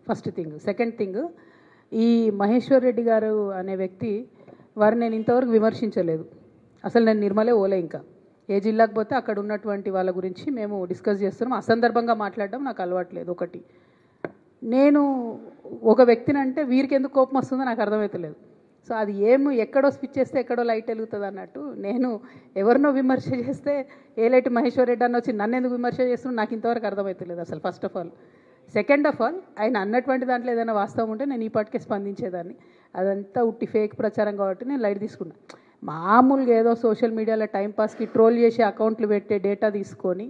First thing. Second thing, ఈ మహేశ్వర్ రెడ్డి గారు అనే వ్యక్తి వారిని నేను ఇంతవరకు విమర్శించలేదు. అసలు నేను నిర్మలే ఓలే. ఇంకా ఏ జిల్లాకు పోతే అక్కడ ఉన్నటువంటి వాళ్ళ గురించి మేము డిస్కస్ చేస్తున్నాం. అసందర్భంగా మాట్లాడడం నాకు అలవాట్లేదు. ఒకటి, నేను ఒక వ్యక్తిని అంటే వీరికి ఎందుకు కోపం వస్తుందో నాకు అర్థమవుతలేదు. సో అది ఎక్కడో స్విచ్ చేస్తే ఎక్కడో లైట్ వెలుగుతుంది అన్నట్టు, నేను ఎవరినో విమర్శ చేస్తే ఏలేటి మహేశ్వర్ రెడ్డి అని వచ్చి నన్ను ఎందుకు విమర్శ చేస్తున్నా నాకు ఇంతవరకు అర్థమవుతలేదు అసలు. First of all. Second of all, ఆయన అన్నటువంటి దాంట్లో ఏదైనా వాస్తవం ఉంటే నేను ఈ పాటికే స్పందించేదాన్ని. అదంతా ఉట్టి ఫేక్ ప్రచారం కాబట్టి నేను లైట్ తీసుకున్నా. మామూలుగా ఏదో సోషల్ మీడియాలో టైంపాస్కి ట్రోల్ చేసి అకౌంట్లు పెట్టే డేటా తీసుకొని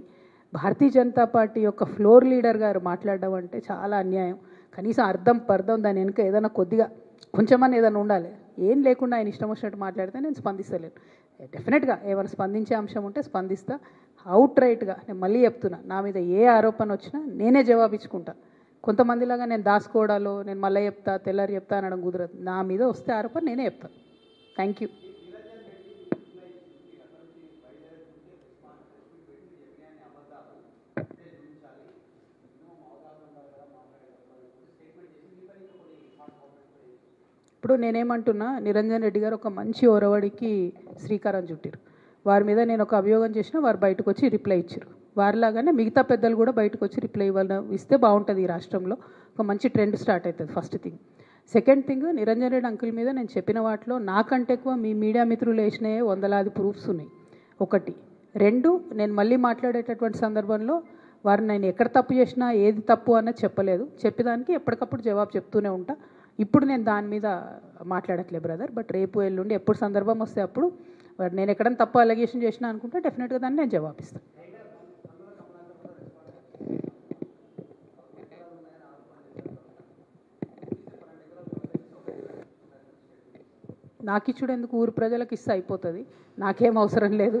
భారతీయ జనతా పార్టీ యొక్క ఫ్లోర్ లీడర్ గారు మాట్లాడడం అంటే చాలా అన్యాయం. కనీసం అర్థం పర్థం దాని వెనుక ఏదైనా కొద్దిగా కొంచెమని ఏదైనా ఉండాలి. ఏం లేకుండా ఆయన ఇష్టం వచ్చినట్టు మాట్లాడితే నేను స్పందిస్తలేను. డెఫినెట్గా ఏమైనా స్పందించే అంశం ఉంటే స్పందిస్తా. అవుట్ రైట్గా నేను మళ్ళీ చెప్తున్నా, నా మీద ఏ ఆరోపణ వచ్చినా నేనే జవాబిచ్చుకుంటా. కొంతమందిలాగా నేను దాచుకోవడాలో నేను మళ్ళీ చెప్తా తెల్లారి చెప్తా అనడం కుదరదు. నా మీద వస్తే ఆరోపణ నేనే చెప్తా. Thank you. ఇప్పుడు నేనేమంటున్నా, నిరంజన్ రెడ్డి గారు ఒక మంచి ఒరవడికి శ్రీకారం చుట్టారు. వారి మీద నేను ఒక అభియోగం చేసినా వారు బయటకు వచ్చి రిప్లై ఇచ్చారు. వారిలాగానే మిగతా పెద్దలు కూడా బయటకు వచ్చి రిప్లై ఇస్తే బాగుంటుంది. ఈ రాష్ట్రంలో ఒక మంచి ట్రెండ్ స్టార్ట్ అవుతుంది. First thing. Second thing, Niranjan Reddy uncle మీద నేను చెప్పిన వాటిలో నాకంటే ఎక్కువ మీ మీడియా మిత్రులు వేసినాయే వందలాది ప్రూఫ్స్ ఉన్నాయి. ఒకటి. రెండు, నేను మళ్ళీ మాట్లాడేటటువంటి సందర్భంలో వారిని నేను ఎక్కడ తప్పు చేసినా ఏది తప్పు అన్నది చెప్పలేదు. చెప్పేదానికి ఎప్పటికప్పుడు జవాబు చెప్తూనే ఉంటా. ఇప్పుడు నేను దాని మీద మాట్లాడట్లే బ్రదర్. బట్ రేపు ఎల్లుండి ఎప్పుడు సందర్భం వస్తే అప్పుడు నేను ఎక్కడైనా తప్పు అలిగేషన్ చేసినా అనుకుంటే డెఫినెట్గా దాన్ని నేను జవాబిస్తాను. నాకు ఇచ్చుడు ఎందుకు, ఊరు ప్రజలకు ఇస్తే అయిపోతుంది. నాకేం అవసరం లేదు.